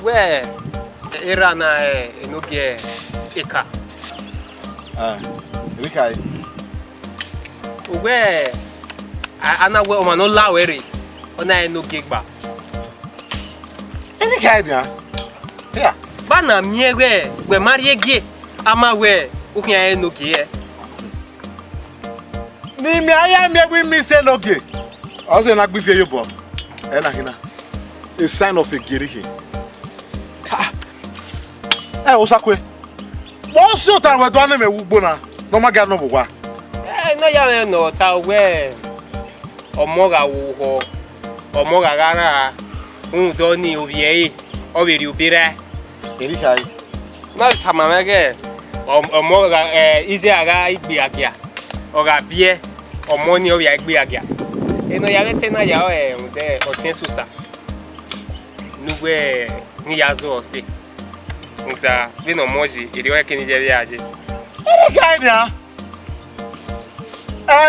Where era na enogie eka. Rikai. Where ana we o ma no lawere. Ona enogie gba. Rikai bia. Yeah. Bana miegwe we mariege ama we ukia enogie. Ni mi aya miegwe mi se nogie. Also na gbifie yo bo. Ela hina. A sign of a gerihi. Osakwe. Wọ́n sí òtà àwọn ẹ̀dọ́ anẹ́mẹ̀ wúgbó na lọ́mọ́gá náà bùkwá. No ya me no ta we ọmọga wo ọmọga gara do ni obiye obiri obira. Eri kai. Na tamamege ọmọga ize aga igbe agia. Oga bie ọmọ ni obi igbe agia. Eno ya lete na ya de otin susa. Nugwe ni yazo ose. Nta bino moji iliwe ke Nigeria aje. Eri kai nia.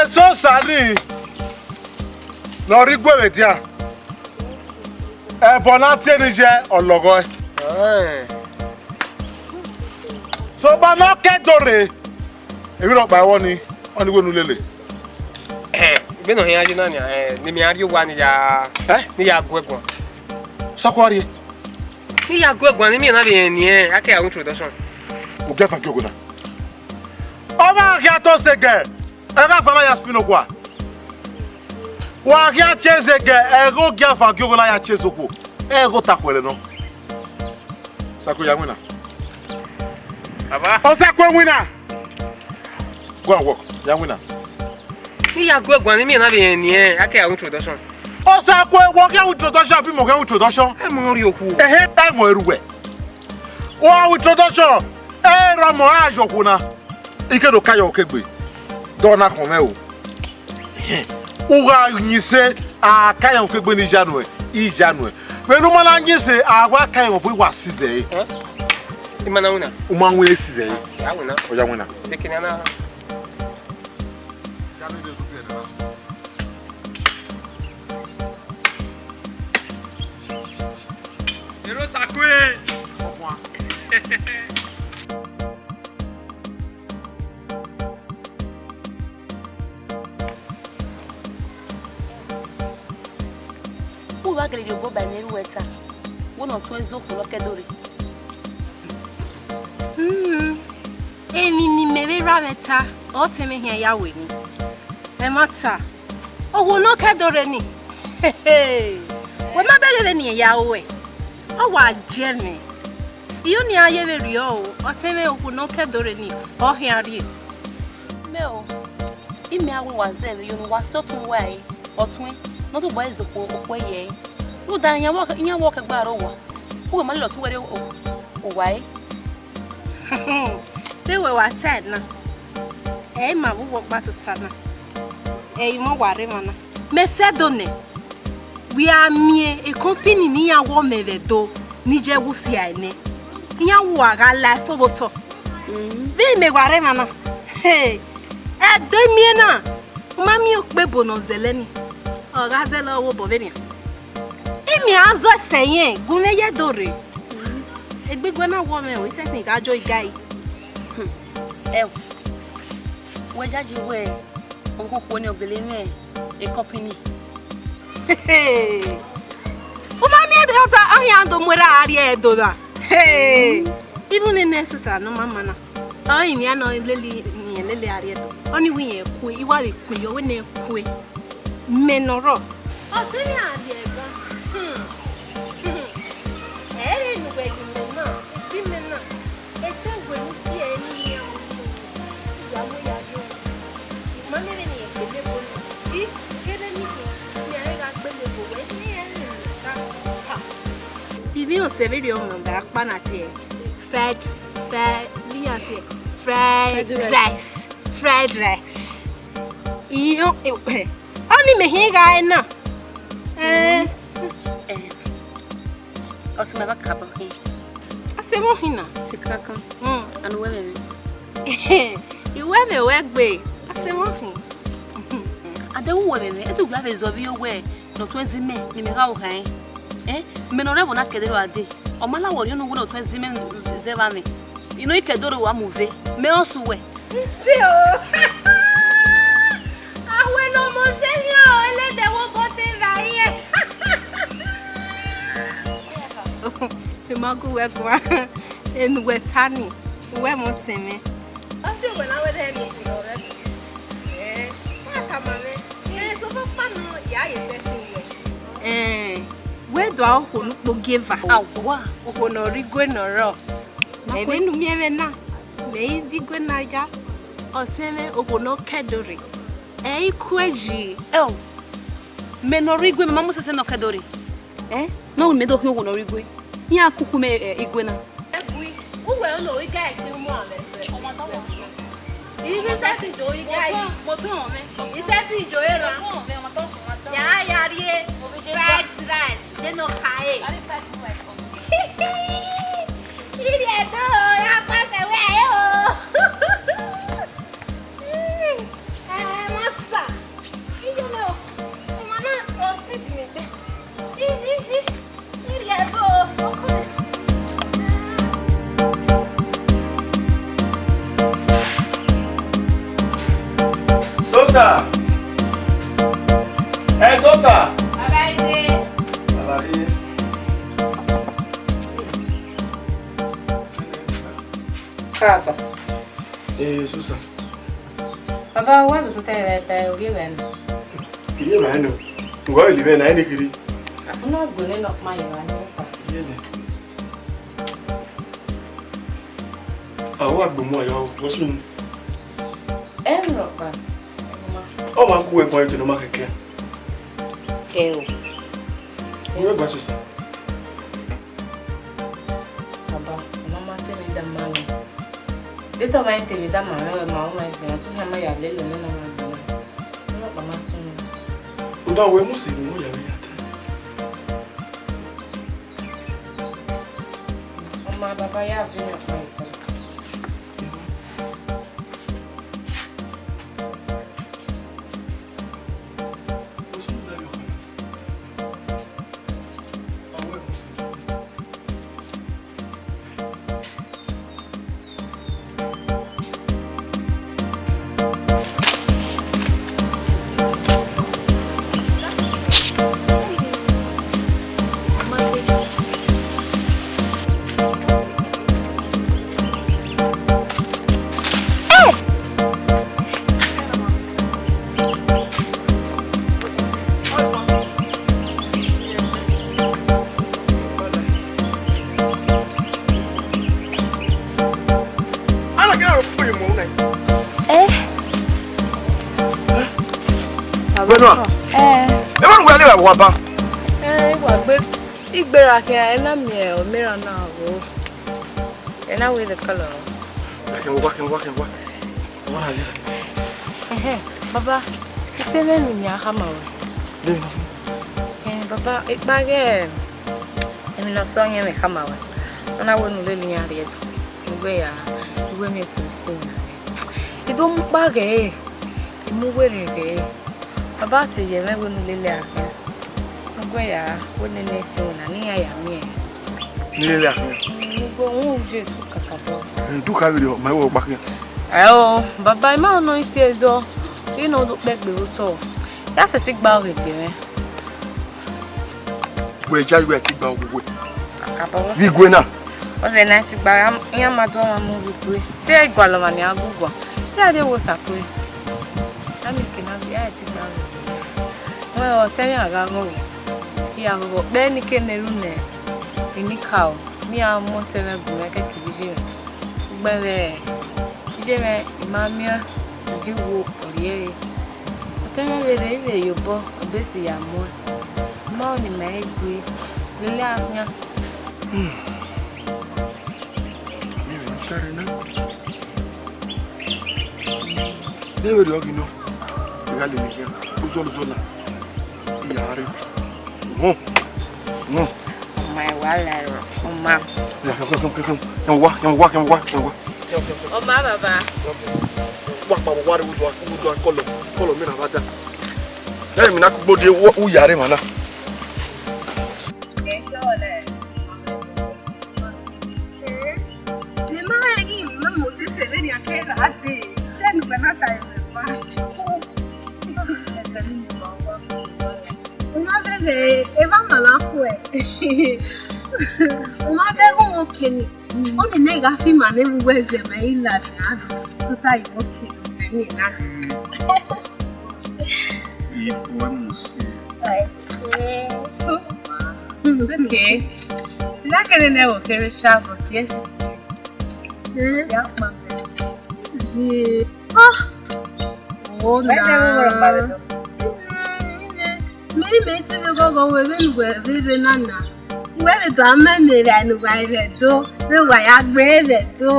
So sali. No rigwe we dia. Bona tie ni je ologo. So ba no kedore. Ebi ro pa woni we nu lele. Bino hin aje na ni ni mi ari wa ni ya ni ya gwegbon. Sakwari. Ni ya gwegbon ni mi na be ni ake a introduction. O gefa ki oguna. Oba ki ato sege. Ega fama ya spino kwa. Wa ki a chezege ego gefa ki oguna ya chezoko. Ego takwele no. Sako ya wina. Baba. O sako wina. Go and work. Ya wina. Ni ya gwegbon ni mi na be ni ake a introduction. O sako work ya introduction bi mo ke introduction. E mo ri oku. Ehe time mo eruwe. O introduction. Ra mo ajoku na. Ike do kayo kegbe. Dona kome o. Uga nyise a kayo kegbe ni January. I January. Pẹ̀lú mana nyise a wa kayo bo wa size. Imana una. Uma nwe size. Ya una. O ya una. Tekina na. Ero Sakwe. Uwa gele yo boba neru weta. Wona to ezoku lo kedore. Emi ni mebe rameta. O teme hia ya we ni. E mata. O no kedore ni. We ma bele ni ya we. O wa je mi. Iyo ni aye be ri o. O teme o no kedore ni. O hia ri. Me o. Imi awu wa zele yo no wa sotun wa yi. Otun no to boy ezoko okoye. Wo dan ya wo ka gbaro wa. Wo ma lo tu were o wai. They were what said na. Ma wo work back to Tana. Mo worry mana. Me said done. We are me a company ni ya wo me do ni je wo si ane. Ya wo aga life for to. Be me worry mana. Hey. Do me na. Mami o pe bono zeleni. O ga zelo wo bovenia. Emi azo seyen gunme ye dore. big one woman, we sent me a joy guy. Where did you wear? Uncle Pony of the Lane, a company. Hey, oh, mammy, I am where I do. Hey, even in necessary, no, mamma. I am no lily, only we are queen, you are a queen, you are a queen. Men or rock. Oh, tell me, I did. Anyway, you may not. It's a good tea. If you say video on that panati, fried rice. You only me here, guy now. Or never cup of him. I say, Mohina, and women. You went a work way. I say, Mohin. I don't want it to grab his of your way, no 20 men, in the how high. Menore not get a day. Or Mala, you know, 1 or 20 men, Zevami. You know, you can do a movie. May also way. I went almost tell you, and let them walk in the Magu work in West Honey. Where won't see me? I still when I was anything already. Where do I give her? Oh, no, Rigo no rock. Maybe no me now. May the Gwenaja or Seme or no Cadori. Eh, Quaji. Oh, Menorigo, Mamma says no Cadori. No, Meadow Honorigo. Ya Kukume Iguena. Oh, well, no, we got you more. You just enjoy it. You just enjoy it. Yeah, fried rice. They no high. Idiot, I pass away. Master, you know, Mama, Sosa! Hey, Sosa! Papa. Sosa. Papa, what is the given? You know, why you live in any kiri? I'm not going to knock my man. I want to know what's in. Oh, I'm going to the market. Where was it? Mama, tell me the money. This is my TV, that my mom, my little Mama soon. Without we must see more. Mama, Papa, you have been Waba. And now with the color. I can walk. What are you? Baba, it's a name in your hammer. Baba, it's back again. And in a song you may come out. And I wouldn't really hear it. Where you will miss me sing. You don't bag eh? You move away. About a year, I wouldn't really. Where wouldn't they soon? And here I am here. Nile afin. Go won je su kakabo. Du ka video my wo back. Baba ma no isi ezo. You know do pe gbe to. Ya se ti gba o re. We jaju e ti gba ogwe. Kakabo. Vi gwe na. O se na ti gba yan ma do wa mo gwe. Te igba lo ma ni agugwa. Te ade wo sapo. Ami kina bi ya ti gba. Well, tell me aga ngo. Ya go be ni keneru ne. Ini kao. Mi a mo tebe gbe ke kibije. Gbe je me imamia diwo oriere. Tell me le yo bo obesi ya mo. Ma oni me gbe. Lele anya. Dewe do gino. Gale ni ke. Uzola. Yare. No. My wallet. Oma. Come. Yan wa. Oma baba. Wa pa wa re wo kolo mi na bata. Le mi na ku gbode wo yare mana. Eva malafu uma bego okeni oni nega fi mane buweze maila na tuta yoke ni na Ipo musi. Okay la que ne o que chavo yes ya ma je oh na me te go we be nana we be to ama me ba nu ba be do we wa ya gbe be do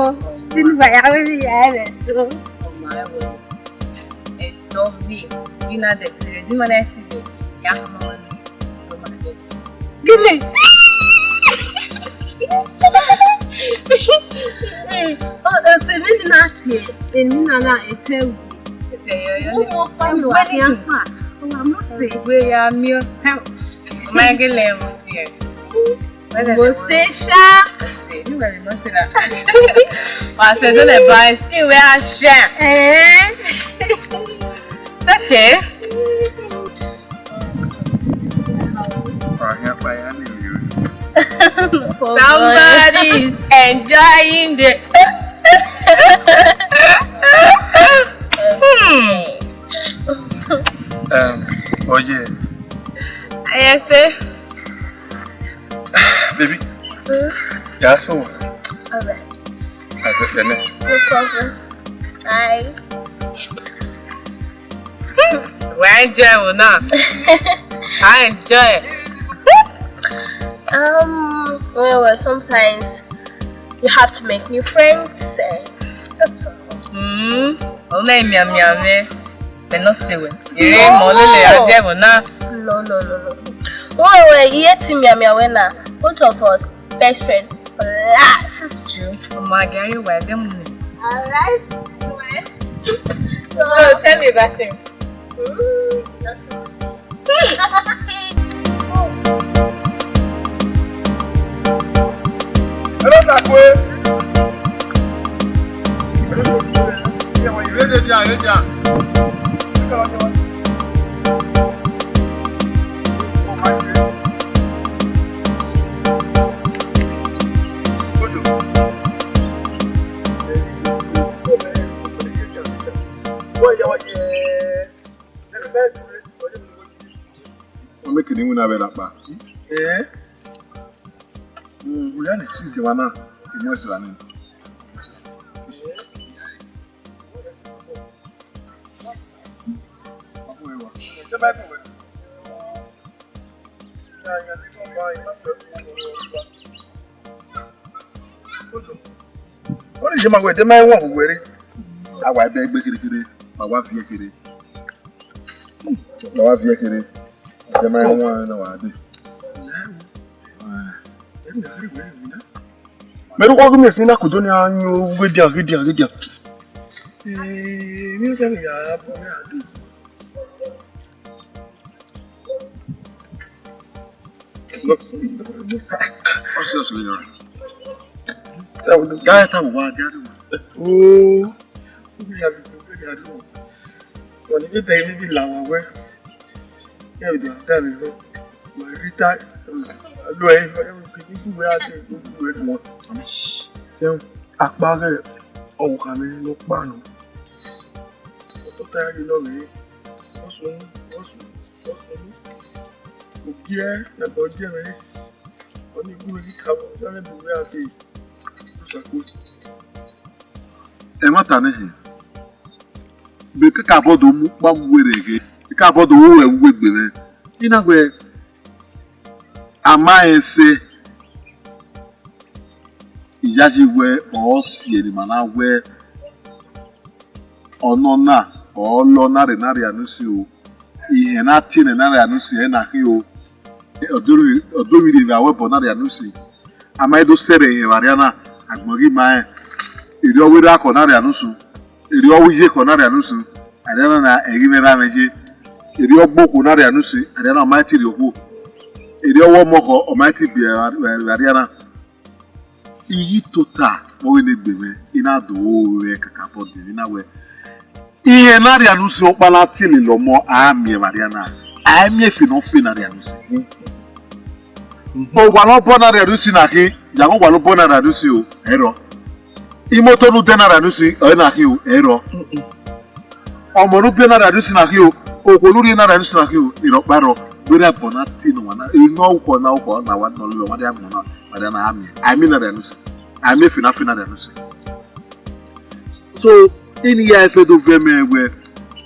tin ba ya we ya be do ma we e do vi ina de di mana si ya ma ni do ma de gile se me na tie eni na etewu yo pa mi wa ni afa Você veio meu como é que lembra você? Você já você não vai mostrar. Você não leva se eu achar. Ok. Somebody's enjoying the Oye. I say. Baby. Yeah, so. Alright. As a friend. No problem. Bye. I enjoy it now. I enjoy it. Well, sometimes you have to make new friends. That's all. Oh, name me. No see it. You ain't more than devil now. No. Oh, yeah, Timmy, both of us best friend for life. That's true. Oh my God, you wear them. Alright. So tell me about him. Hello, Takwe. Make it even have that back. We are the same one now. Emotionally. What is my way? The man won't wear it. I will beg it. My wife here. My wife here. The man won't know what I did. Pero kwa gume sina kudoni anyo gedia. Mi tell me ya bo me adu. What's this going on? Guy, I'm going. Oh, we have to do. When you pay me, Lawa, where you don't tell me, my retire. Akpage ọ̀kàmí ló pàánù. Ọ̀tọ́ táyà yìí lọ rèé. Wọ́n sùn. Òbí ẹ̀ lẹ́bọ̀ díẹ̀ rèé. Wọ́n ní ìgbúrò yìí kàbọ̀ lọ́rẹ́ bìbí àti ìṣàkó. Ẹ má tà níhìn. Bí kíkà bọ́dọ̀ mú pàmò wèrè gé. Kíkà bọ́dọ̀ owó ẹ̀ wúwo gbèrè. Iná gbẹ Amahense. Iyaji we or see any mana we or no na or lonare nari anusio. I enatin and nari anusi enakio. Odori the weapon nari anusi. Amaido said in Mariana at Mogima. It always a conari anusu. It always a conari anusu. I don't know a given ramage. It your book nari anusi. I don't know mighty yoku. It your moko or mighty be Mariana. Iyi tota mo ne gbeme ina do we kakapo de ina we iye na ria nu si opala tili lo mo ami Mariana ami fi no fi na ria nu si o wa lo bo na ria nu si na ki ja go wa lo bo na ria nu si o ero imoto nu de na ria nu si o na ki o ero omo nu bi na ria nu si na ki o okoluri na ria nu si na ki o iro paro gbere bona ti no wana ino uko na wa no lo wa de amu na Mariana ami I mean na renusi I me fina renusi so in here if do veme we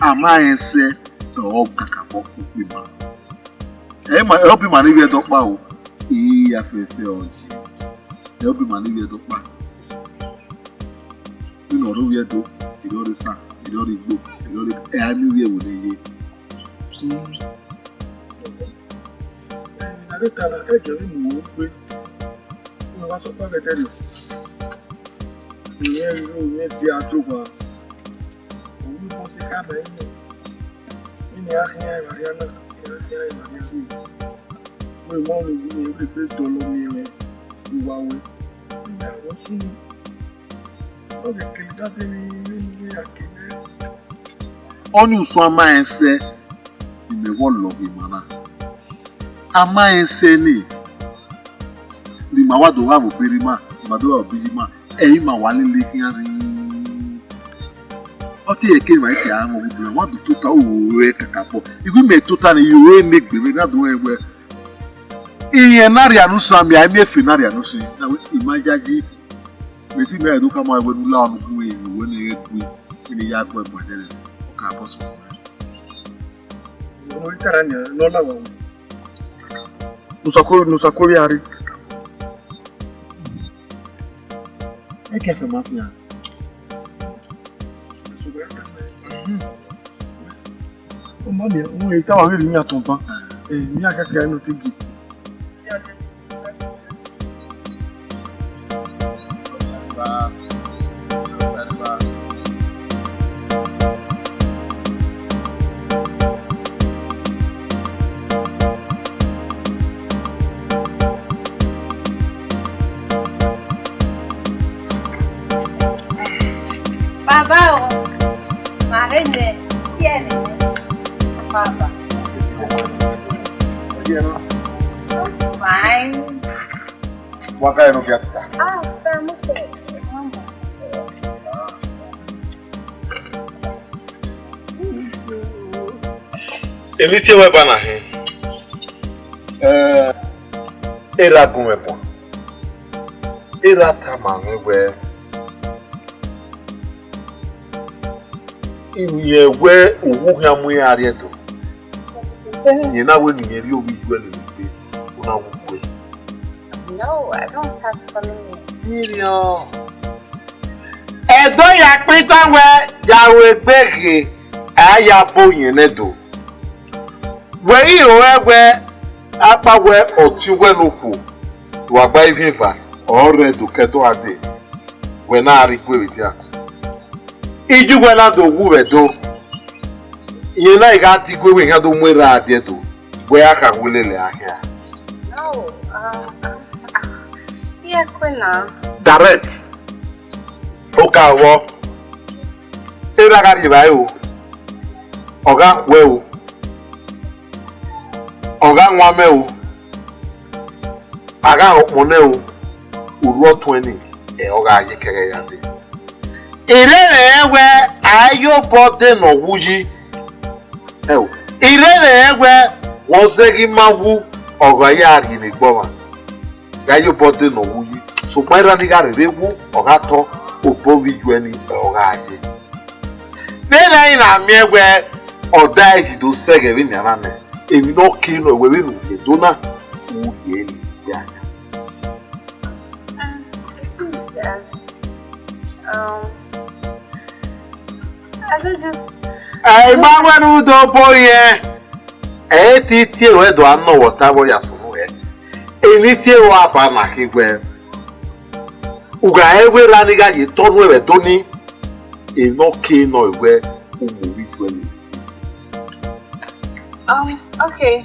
Amahense do kakabo kuima e ma help me mani we do pa o e afefe oji help me mani we do pa you know we do you know the sa you know the go you know the ami we wo dey na de tala e je mi mo pe wọ́n wá sọ pé bẹ́ẹ̀ tẹ́lẹ̀ ìyẹn fi àjọgbà òun bó ṣe kábà ẹ̀yìn nínú àhíyá Mariana sí mo ìmọ̀ ọ̀nà ìlú mi rí pé dọ̀lọ́ mi rẹ̀ ìwà wẹ̀ nígbà àwọn tún wọ́n lè kiri jáde ní àkèlè. Ọ́nì ùsùn Amahense ìmẹ̀wọ̀ lọ ìmọ̀ràn Amahense ni. Ni mawado wa bo perima mawado wa bijima eyin ma wa lele kiari oti eke ma ike àwọn obìnrin wa do tota o e kakapo igwi me tota ni yo e megbere na do ewe iye nari anu sami ai me fi nari anu si na imajaji meti me do ka ma ewe nu la onu ku e wo ni eku ni ya gbo mo dele o ka boso o itara ni no la wa nusako yari. É que é uma piada. O mami, o ele tava vendo minha tompa. Minha caca no tigi. Baba, Marene, tiene. Baba. Fine. Waka no get that. Ah, estamos bem. Ele tinha uma banana. Era como é bom. Era tamanho we. Iye we owu ya mu ya re do. Ni na we ni ri omi ju ele pe. Una wo pe. No, I don't have family. Miriam. Edo ya pin tan we yawe gbege aya bo yen nedo. We iro we apa we oti we loku. To agba iviva ore do keto ade. We na ri pe wi dia. Iju we na do wu we do. Ye na iga ti gwe we ha do mu ra ade do. We aka hulele ahia. No, Oh, yeah, Quina. Direct. Oka wo. Era gari ba o. Oga we o. Oga nwa me o. Aga okmone o. Uru 20 oga aye kere ya de. Irere ewe ayo bode no wuji. Irere ewe wozegi mawu oga ya ri ni gbo wa. Ayo bode no wuji. So maira ni gari rewu oga to opovi jueni oga aye. Nena ina mi ewe oda eji do sege bi ni anane. Emi no kino ewe bi no ye dona u ye ni ya. I don't just. I remember do boye. Ti we do anno water boy asunu e. Eni ti o apa na kigwe. Uga ewe raniga ye tonu ewe toni. Eno ke no ewe umu wi 20. Okay.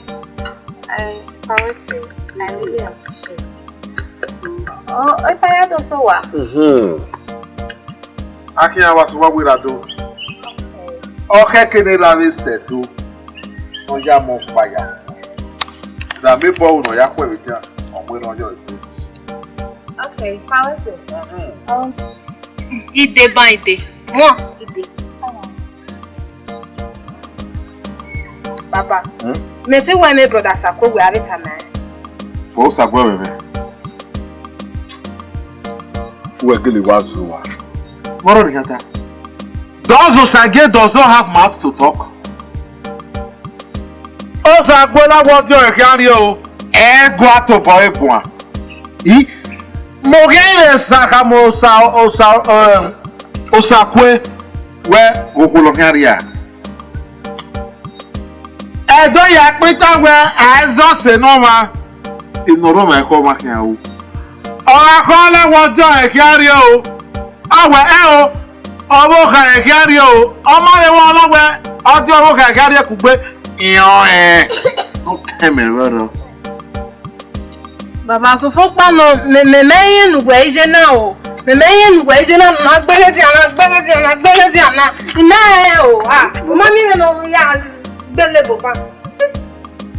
I promise you, I really appreciate. Oh, if I had also what? Akinya was what we do. Okay, kene la we setu. No ya mo fire. Na me bo no ya kwa bia. Onwe no yo. Okay, promise you. Ide by ide. Ide. Baba. Me ti wa me brother Sako we are time. Bo Sako we. We gele wazu wa. Moro ni hata. Those Osage does not have mouth to talk. Osagbola what you carry o. Go to boy point. Mogele saka osakwe we ogolo carry a. Edo ya pita we azo se no ma. Inoro ma ko ma kan o. Ora ko le what you carry o. Awe o. Obo ka ekari o omo le won lowe oti obo ka ekari kugbe iyan no keme roro Baba so fo pa no me meyin nugwe ije na o me meyin nugwe ije na na gbele ti ana na o o ma mi no ya gbele bo pa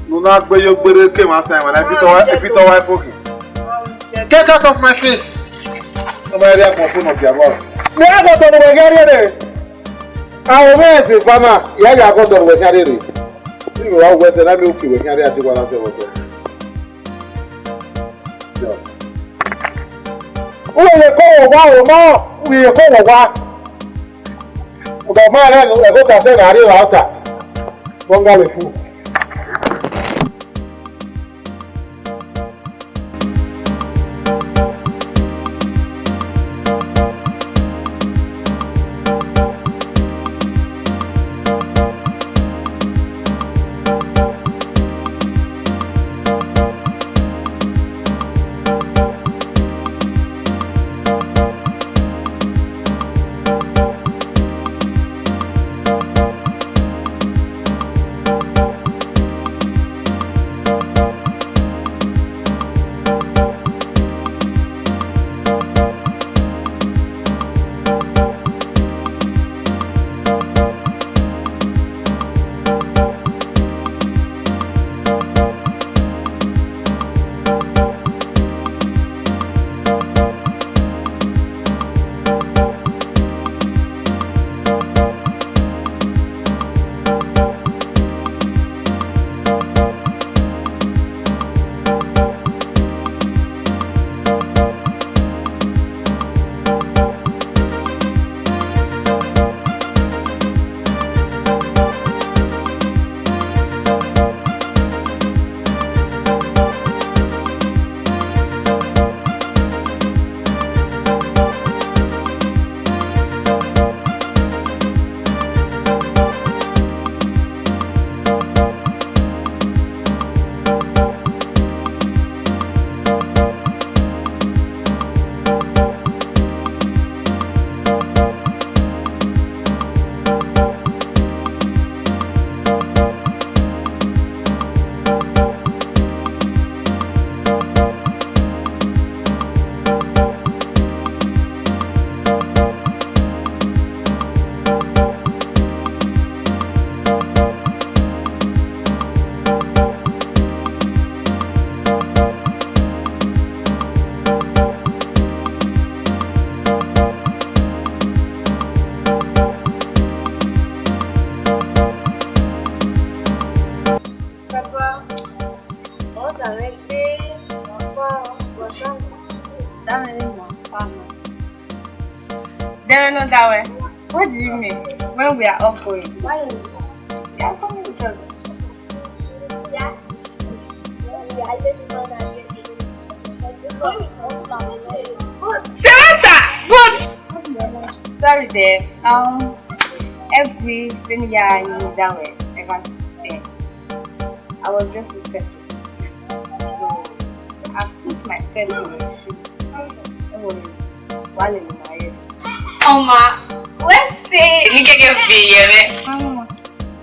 no na gbe yo gbere ke ma sai wala if it wife okay get out of my face no ma ria ko fun of your mouth. Me hago todo lo que quiere. A veces, fama, y haga todo lo que quiere. Si lo hago, te da mi uki, que quiere así cuando hace voto. Uno le pongo guau, no, uno le pongo guau. Porque más le gusta hacer arriba otra. Póngale fu. There no that way. What do you mean? When we are all going? Yeah, come with us. Samantha! What? Sorry there. Everything you down there, ever there. I was just a selfish. So I put myself in your shoes. Don't worry. While in my head. Oma, let's see. You can get video,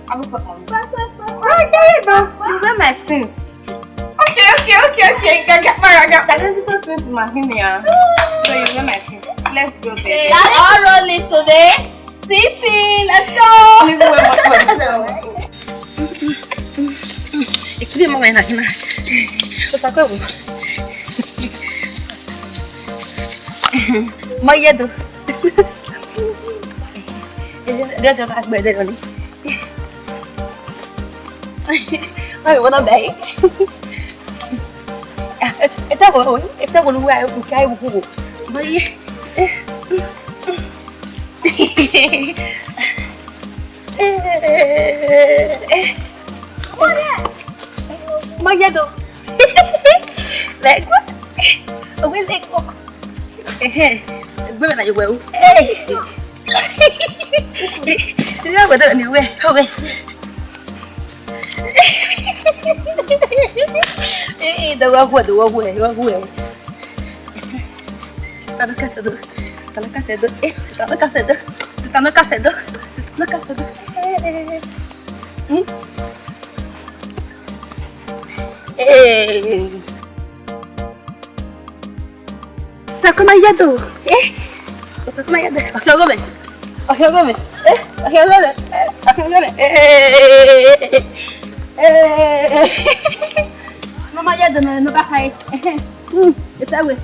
I was like, okay, though. These are my things. Okay. I got different things in my hand here. So you wear my things. Let's go there. All rolling today. Sitting. Let's go. Ikili mama ina kina. Utakwe bu. Mayedo. Dia jangan agak beda ni. Ay, mana dah? Kita boleh buat bukai buku. Mari. Mayedo. Lego. Awak lego. Bữa này quẹo. Dia betul ni weh. Weh. Dua buah. Tanah kasih tu. Saco mayado. Saco mayado. Agárrame. No mayado no baja. Esta güey.